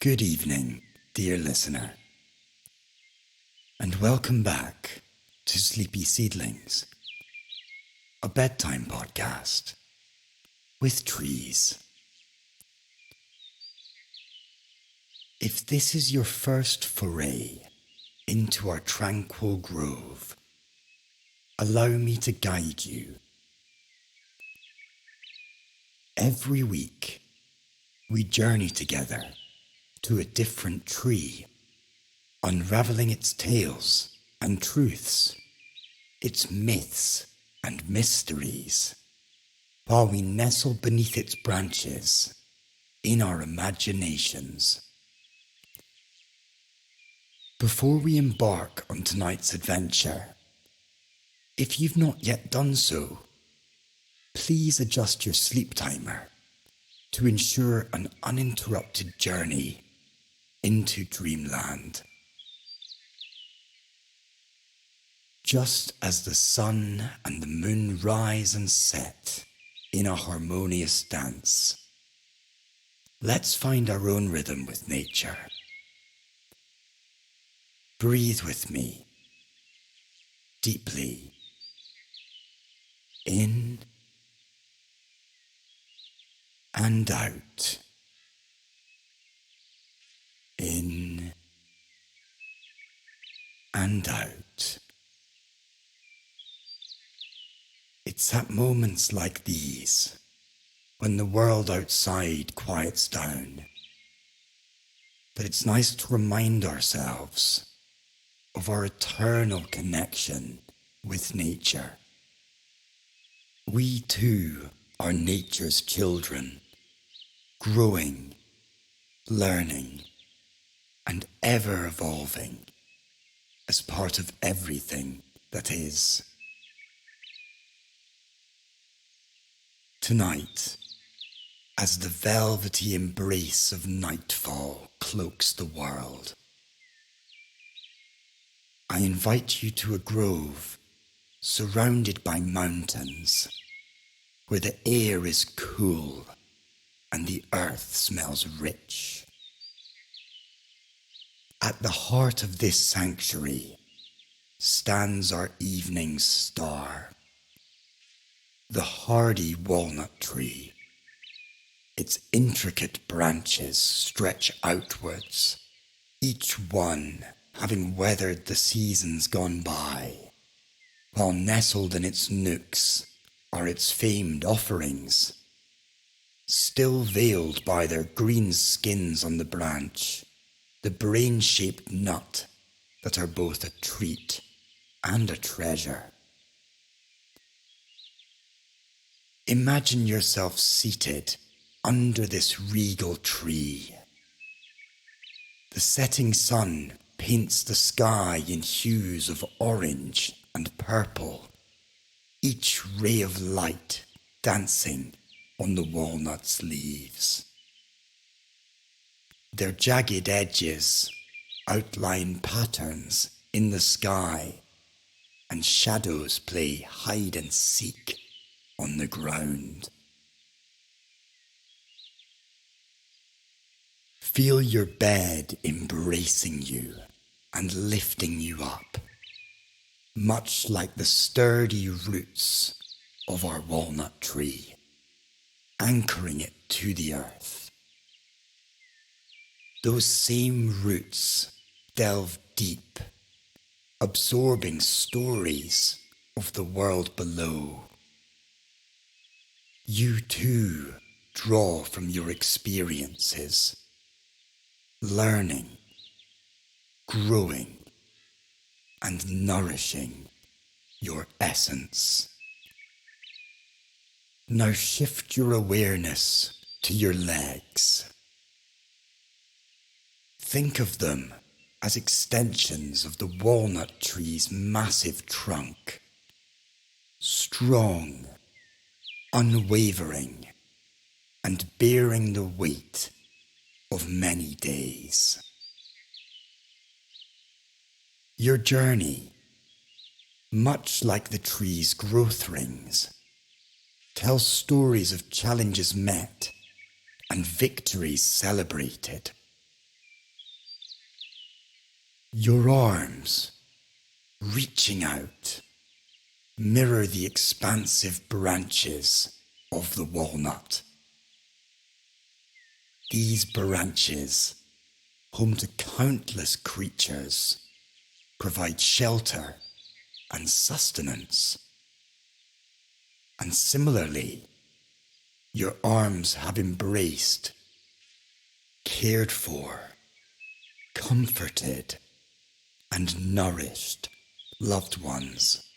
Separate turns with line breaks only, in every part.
Good evening, dear listener, and welcome back to Sleepy Seedlings, a bedtime podcast with trees. If this is your first foray into our tranquil grove, allow me to guide you. Every week, we journey together to a different tree, unraveling its tales and truths, its myths and mysteries, while we nestle beneath its branches in our imaginations. Before we embark on tonight's adventure, if you've not yet done so, please adjust your sleep timer to ensure an uninterrupted journey into dreamland. Just as the sun and the moon rise and set in a harmonious dance, let's find our own rhythm with nature. Breathe with me, deeply, in and out. In and out. It's at moments like these, when the world outside quiets down, that it's nice to remind ourselves of our eternal connection with nature. We too are nature's children, growing, learning, and ever evolving as part of everything that is. Tonight, as the velvety embrace of nightfall cloaks the world, I invite you to a grove surrounded by mountains, where the air is cool and the earth smells rich. At the heart of this sanctuary stands our evening star, the Hardy Walnut tree. Its intricate branches stretch outwards, each one having weathered the seasons gone by, while nestled in its nooks are its famed offerings, still veiled by their green skins on the branch, the brain-shaped nut that are both a treat and a treasure. Imagine yourself seated under this regal tree. The setting sun paints the sky in hues of orange and purple, each ray of light dancing on the walnut's leaves. Their jagged edges outline patterns in the sky, and shadows play hide and seek on the ground. Feel your bed embracing you and lifting you up, much like the sturdy roots of our walnut tree, anchoring it to the earth. Those same roots delve deep, absorbing stories of the world below. You too draw from your experiences, learning, growing, and nourishing your essence. Now shift your awareness to your legs. Think of them as extensions of the walnut tree's massive trunk, strong, unwavering, and bearing the weight of many days. Your journey, much like the tree's growth rings, tells stories of challenges met and victories celebrated, Your arms, reaching out, mirror the expansive branches of the walnut. These branches, home to countless creatures, provide shelter and sustenance. And similarly, your arms have embraced, cared for, comforted, and nourished loved ones.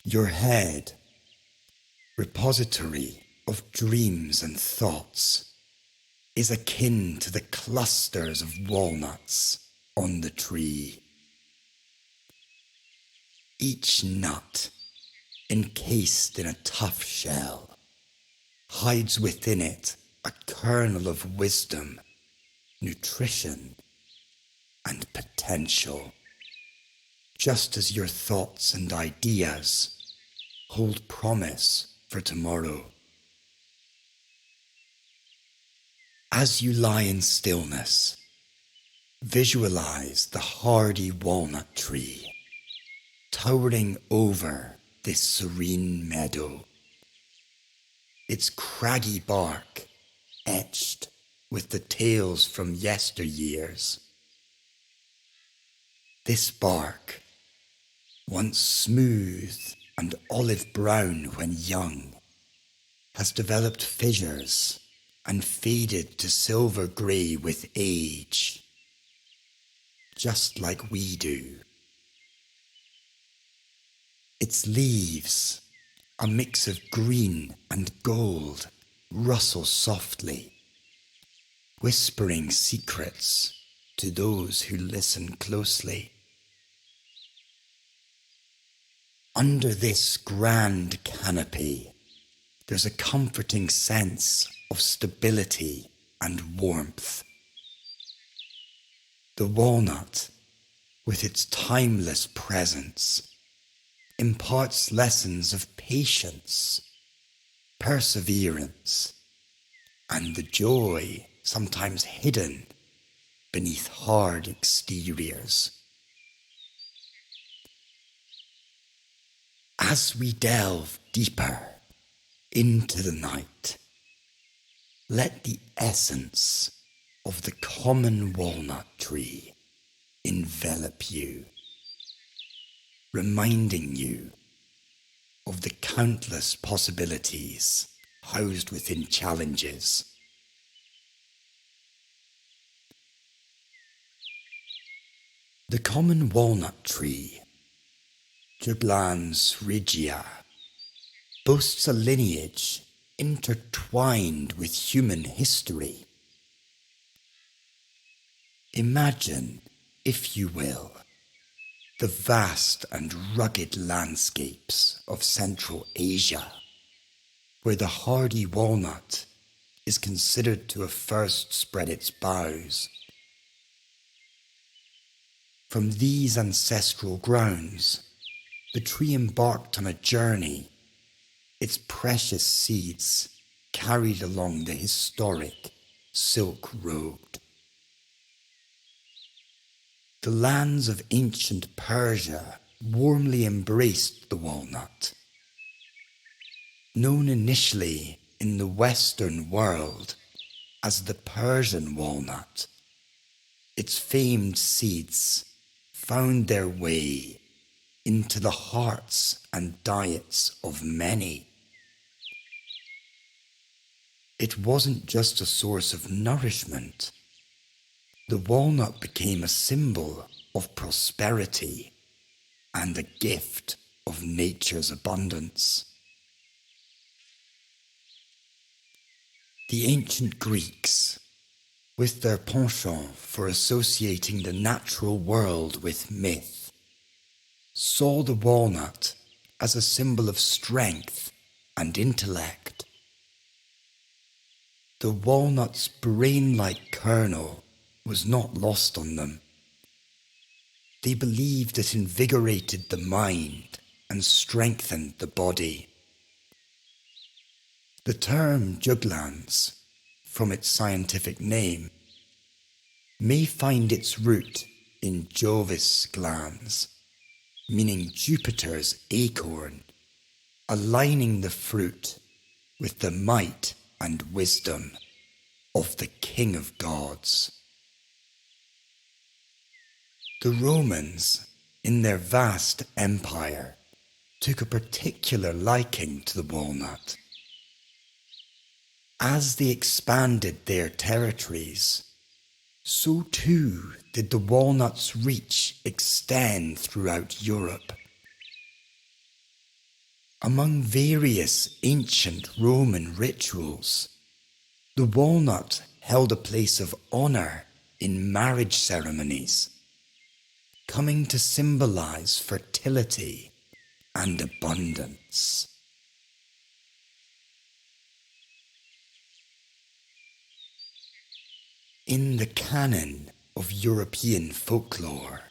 Your head, repository of dreams and thoughts, is akin to the clusters of walnuts on the tree. Each nut, encased in a tough shell, hides within it a kernel of wisdom, nutrition, and potential, just as your thoughts and ideas hold promise for tomorrow. As you lie in stillness, visualize the hardy walnut tree towering over this serene meadow, its craggy bark etched with the tales from yesteryears. This bark, once smooth and olive brown when young, has developed fissures and faded to silver grey with age, just like we do. Its leaves, a mix of green and gold, rustle softly, whispering secrets to those who listen closely. Under this grand canopy, there's a comforting sense of stability and warmth. The walnut, with its timeless presence, imparts lessons of patience, perseverance, and the joy sometimes hidden beneath hard exteriors. As we delve deeper into the night, let the essence of the common walnut tree envelop you, reminding you of the countless possibilities housed within challenges. The common walnut tree, Juglans regia, boasts a lineage intertwined with human history. Imagine, if you will, the vast and rugged landscapes of Central Asia, where the hardy walnut is considered to have first spread its boughs. From these ancestral grounds, the tree embarked on a journey, its precious seeds carried along the historic Silk Road. The lands of ancient Persia warmly embraced the walnut. Known initially in the Western world as the Persian walnut, its famed seeds found their way into the hearts and diets of many. It wasn't just a source of nourishment. The walnut became a symbol of prosperity and a gift of nature's abundance. The ancient Greeks, with their penchant for associating the natural world with myth, saw the walnut as a symbol of strength and intellect. The walnut's brain-like kernel was not lost on them. They believed it invigorated the mind and strengthened the body. The term juglans, from its scientific name, may find its root in Jovis glands, meaning Jupiter's acorn, aligning the fruit with the might and wisdom of the King of Gods. The Romans, in their vast empire, took a particular liking to the walnut. As they expanded their territories, so too did the walnut's reach extend throughout Europe. Among various ancient Roman rituals, the walnut held a place of honor in marriage ceremonies, coming to symbolize fertility and abundance. In the canon of European folklore,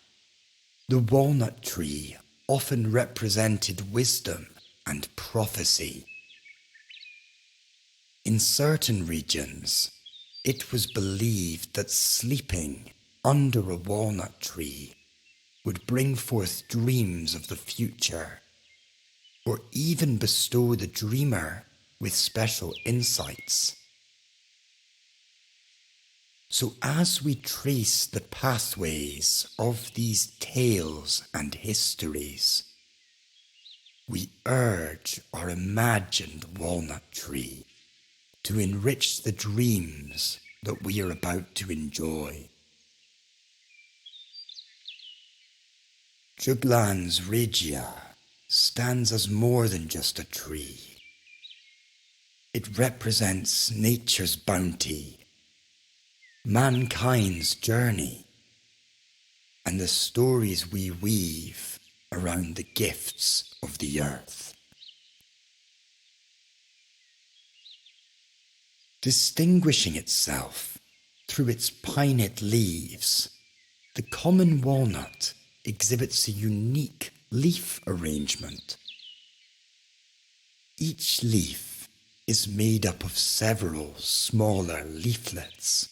the walnut tree often represented wisdom and prophecy. In certain regions, it was believed that sleeping under a walnut tree would bring forth dreams of the future, or even bestow the dreamer with special insights. So as we trace the pathways of these tales and histories, we urge our imagined walnut tree to enrich the dreams that we are about to enjoy. Juglans regia stands as more than just a tree. It represents nature's bounty, mankind's journey, and the stories we weave around the gifts of the earth. Distinguishing itself through its pinnate leaves, the common walnut exhibits a unique leaf arrangement. Each leaf is made up of several smaller leaflets,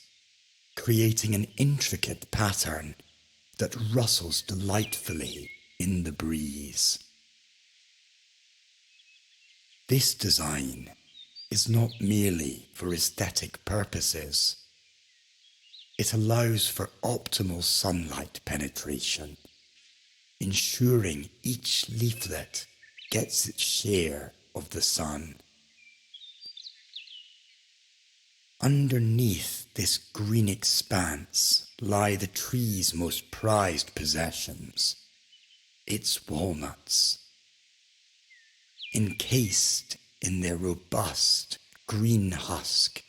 creating an intricate pattern that rustles delightfully in the breeze. This design is not merely for aesthetic purposes. It allows for optimal sunlight penetration, ensuring each leaflet gets its share of the sun. Underneath this green expanse lie the tree's most prized possessions, its walnuts. Encased in their robust green husk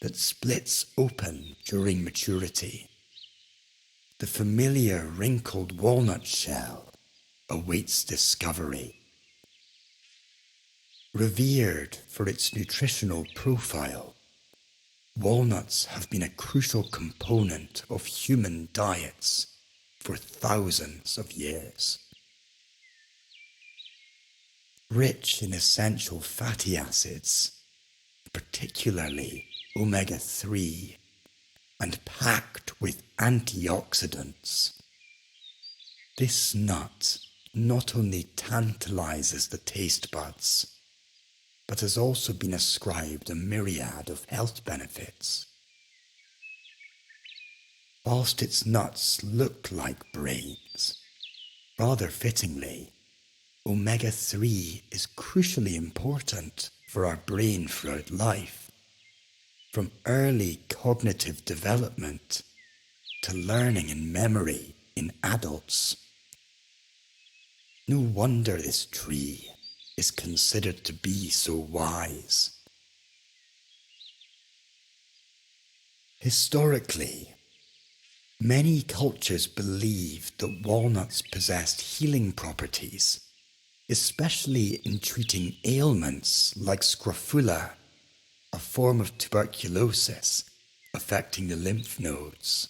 that splits open during maturity, the familiar wrinkled walnut shell awaits discovery. Revered for its nutritional profile, walnuts have been a crucial component of human diets for thousands of years. Rich in essential fatty acids, particularly omega-3, and packed with antioxidants, this nut not only tantalizes the taste buds, but has also been ascribed a myriad of health benefits. Whilst its nuts look like brains, rather fittingly, omega-3 is crucially important for our brain throughout life, from early cognitive development to learning and memory in adults. No wonder this tree is considered to be so wise. Historically, many cultures believed that walnuts possessed healing properties, especially in treating ailments like scrofula, a form of tuberculosis affecting the lymph nodes.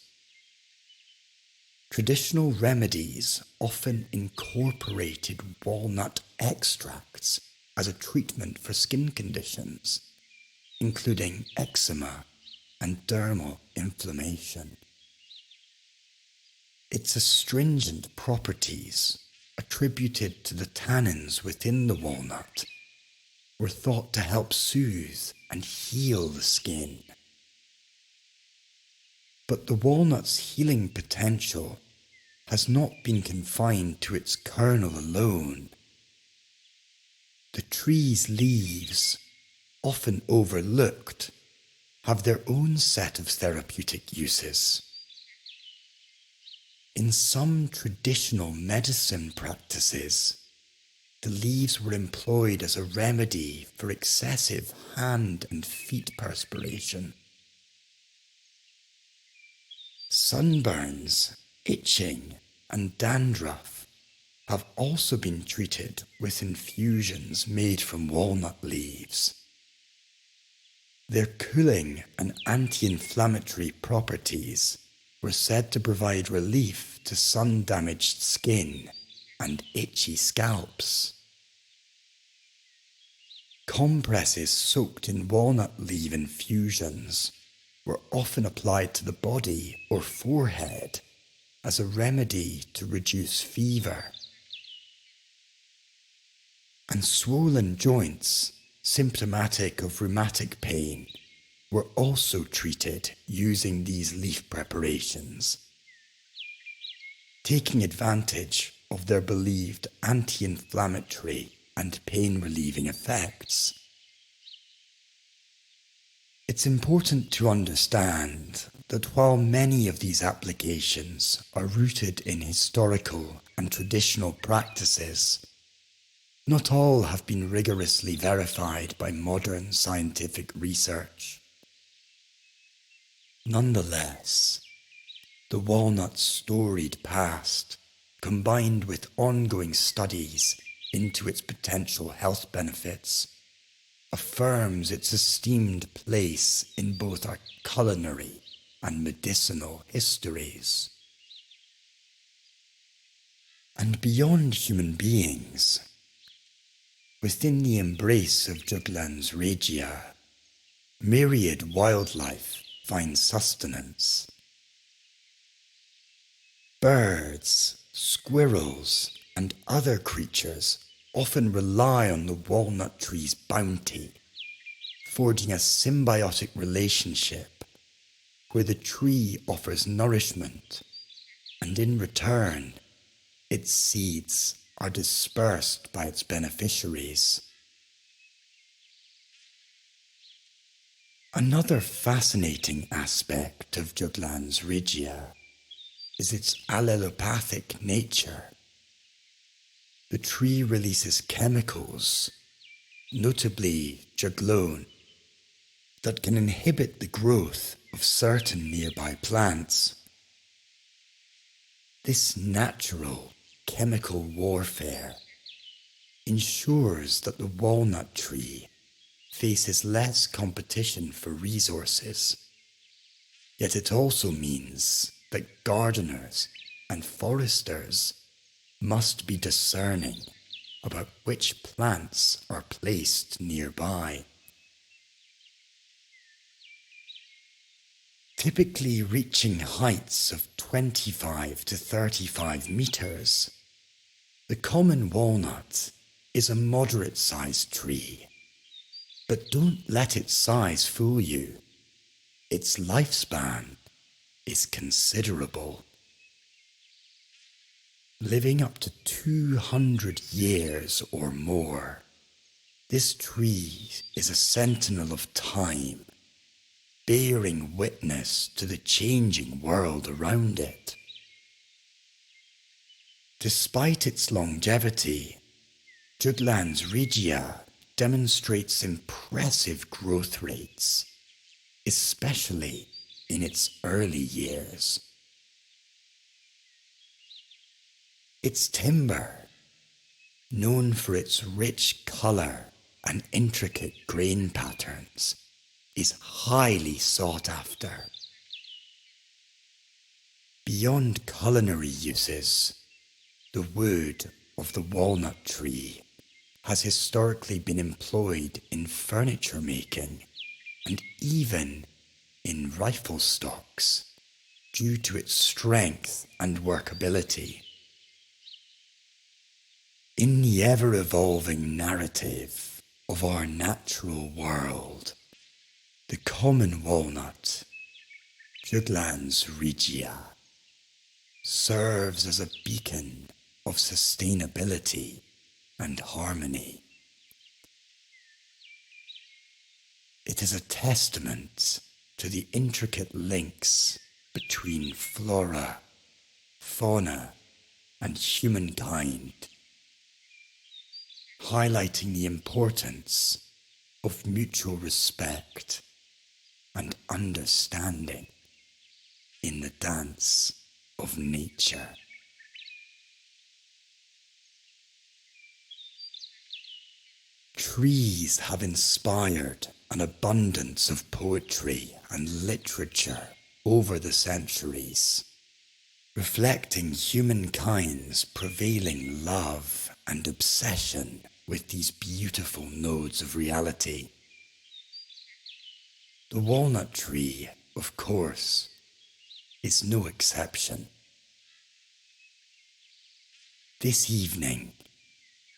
Traditional remedies often incorporated walnut extracts as a treatment for skin conditions, including eczema and dermal inflammation. Its astringent properties, attributed to the tannins within the walnut, were thought to help soothe and heal the skin. But the walnut's healing potential has not been confined to its kernel alone. The tree's leaves, often overlooked, have their own set of therapeutic uses. In some traditional medicine practices, the leaves were employed as a remedy for excessive hand and feet perspiration. Sunburns, itching, and dandruff have also been treated with infusions made from walnut leaves. Their cooling and anti-inflammatory properties were said to provide relief to sun-damaged skin and itchy scalps. Compresses soaked in walnut leaf infusions were often applied to the body or forehead as a remedy to reduce fever. And swollen joints, symptomatic of rheumatic pain, were also treated using these leaf preparations, taking advantage of their believed anti-inflammatory and pain-relieving effects. It's important to understand that while many of these applications are rooted in historical and traditional practices, not all have been rigorously verified by modern scientific research. Nonetheless, the walnut's storied past, combined with ongoing studies into its potential health benefits, affirms its esteemed place in both our culinary and medicinal histories. And beyond human beings, within the embrace of Juglans regia, myriad wildlife finds sustenance. Birds, squirrels, and other creatures often rely on the walnut tree's bounty, forging a symbiotic relationship where the tree offers nourishment, and in return, its seeds are dispersed by its beneficiaries. Another fascinating aspect of Juglans regia is its allelopathic nature. The tree releases chemicals, notably juglone, that can inhibit the growth of certain nearby plants. This natural chemical warfare ensures that the walnut tree faces less competition for resources, yet it also means that gardeners and foresters must be discerning about which plants are placed nearby. Typically reaching heights of 25 to 35 meters, the common walnut is a moderate-sized tree. But don't let its size fool you. Its lifespan is considerable. Living up to 200 years or more, this tree is a sentinel of time, bearing witness to the changing world around it. Despite its longevity, Juglans regia demonstrates impressive growth rates, especially in its early years. Its timber, known for its rich color and intricate grain patterns, is highly sought after. Beyond culinary uses, the wood of the walnut tree has historically been employed in furniture making and even in rifle stocks, due to its strength and workability. In the ever-evolving narrative of our natural world, the common walnut, Juglans regia, serves as a beacon of sustainability and harmony. It is a testament to the intricate links between flora, fauna, and humankind, highlighting the importance of mutual respect and understanding in the dance of nature. Trees have inspired an abundance of poetry and literature over the centuries, reflecting humankind's prevailing love and obsession with these beautiful nodes of reality. The walnut tree, of course, is no exception. This evening,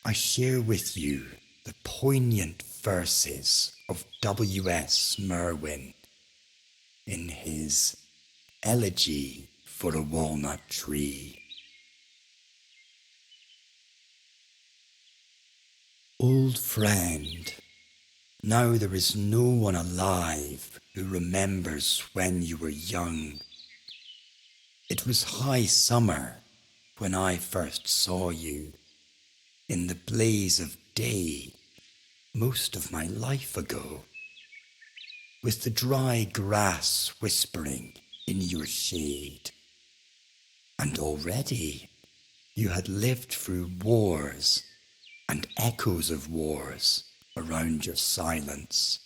I share with you the poignant verses of W.S. Merwin in his Elegy for a Walnut Tree. Old friend, now there is no one alive who remembers when you were young. It was high summer when I first saw you, in the blaze of day, most of my life ago, with the dry grass whispering in your shade. And already you had lived through wars and echoes of wars around your silence,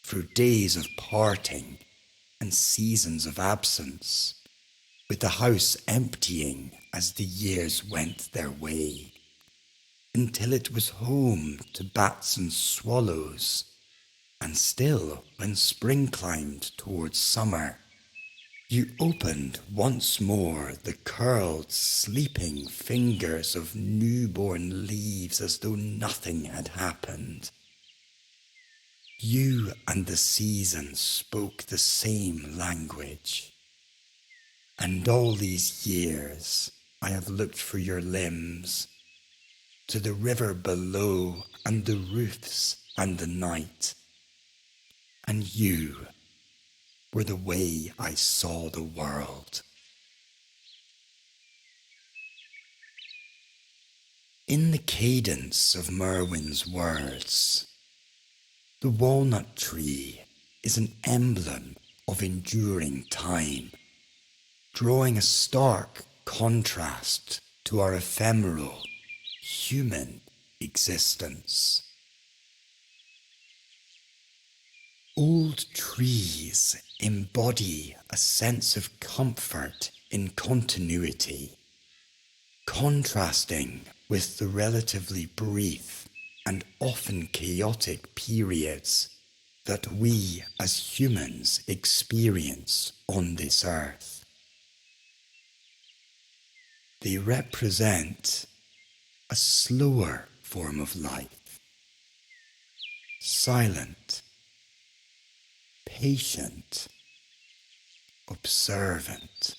through days of parting and seasons of absence, with the house emptying as the years went their way, until it was home to bats and swallows, and still when spring climbed towards summer, you opened once more the curled, sleeping fingers of newborn leaves as though nothing had happened. You and the season spoke the same language. And all these years I have looked for your limbs, to the river below and the roofs and the night. And you were the way I saw the world. In the cadence of Merwin's words, the walnut tree is an emblem of enduring time, drawing a stark contrast to our ephemeral, human existence. Old trees embody a sense of comfort in continuity, contrasting with the relatively brief and often chaotic periods that we as humans experience on this earth. They represent a slower form of life, silent, patient, observant,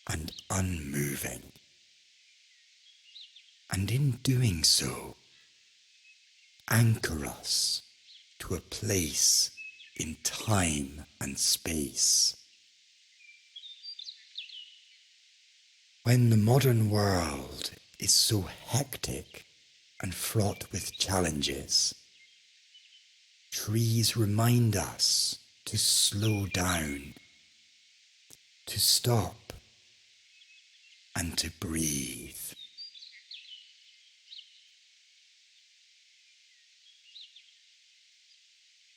and unmoving. And in doing so, anchor us to a place in time and space. When the modern world is so hectic and fraught with challenges, trees remind us to slow down, to stop, and to breathe.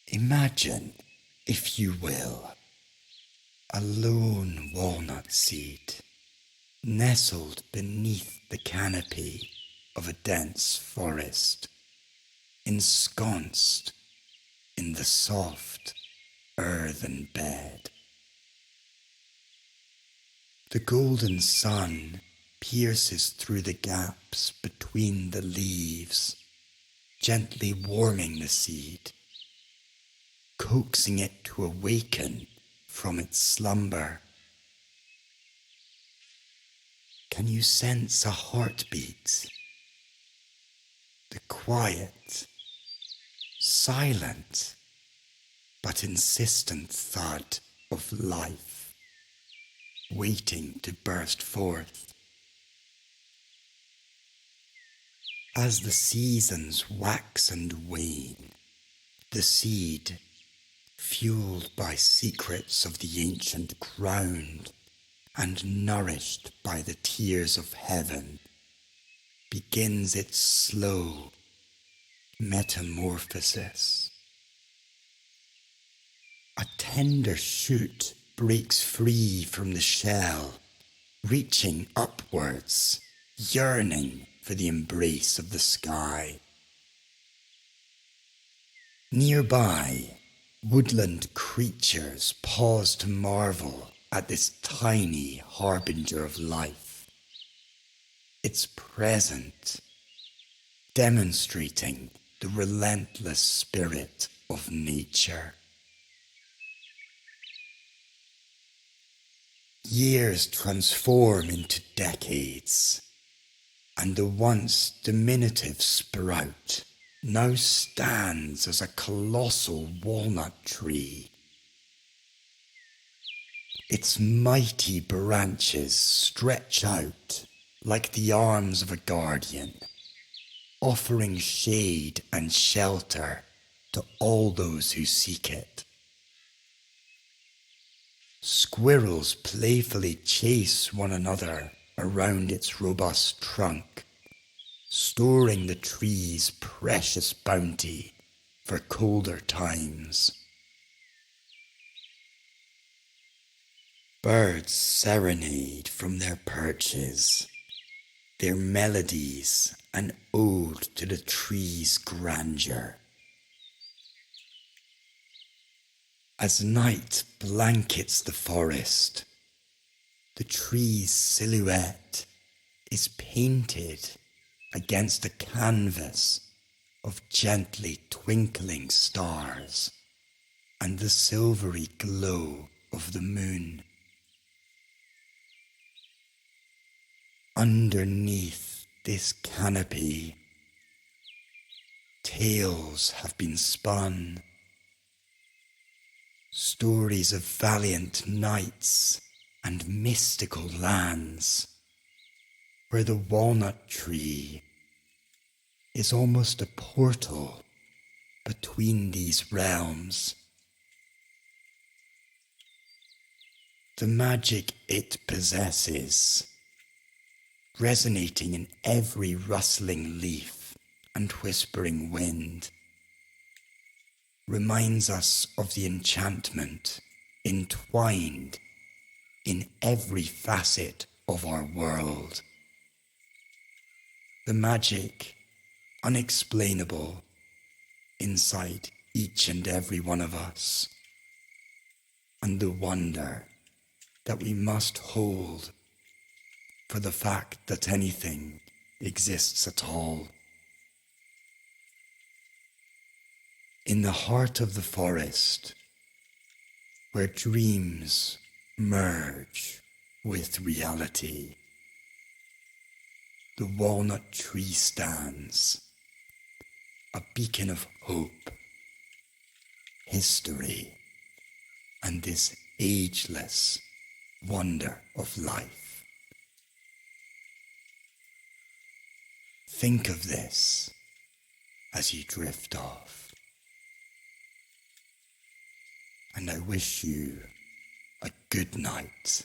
Imagine, if you will, a lone walnut seed nestled beneath the canopy of a dense forest, ensconced in the soft earthen bed. The golden sun pierces through the gaps between the leaves, gently warming the seed, coaxing it to awaken from its slumber. Can you sense a heartbeat? The quiet, silent, but insistent thud of life, waiting to burst forth. As the seasons wax and wane, the seed, fueled by secrets of the ancient ground and nourished by the tears of heaven, begins its slow metamorphosis. A tender shoot breaks free from the shell, reaching upwards, yearning for the embrace of the sky. Nearby, woodland creatures pause to marvel at this tiny harbinger of life. It's present, demonstrating the relentless spirit of nature. Years transform into decades, and the once diminutive sprout now stands as a colossal walnut tree. Its mighty branches stretch out like the arms of a guardian, offering shade and shelter to all those who seek it. Squirrels playfully chase one another around its robust trunk, storing the tree's precious bounty for colder times. Birds serenade from their perches, their melodies an ode to the tree's grandeur. As night blankets the forest, the tree's silhouette is painted against a canvas of gently twinkling stars and the silvery glow of the moon. Underneath this canopy, tales have been spun, stories of valiant knights and mystical lands, where the walnut tree is almost a portal between these realms. The magic it possesses, resonating in every rustling leaf and whispering wind, reminds us of the enchantment entwined in every facet of our world. The magic, unexplainable, inside each and every one of us, and the wonder that we must hold for the fact that anything exists at all. In the heart of the forest, where dreams merge with reality, the walnut tree stands, a beacon of hope, history, and this ageless wonder of life. Think of this as you drift off, and I wish you a good night.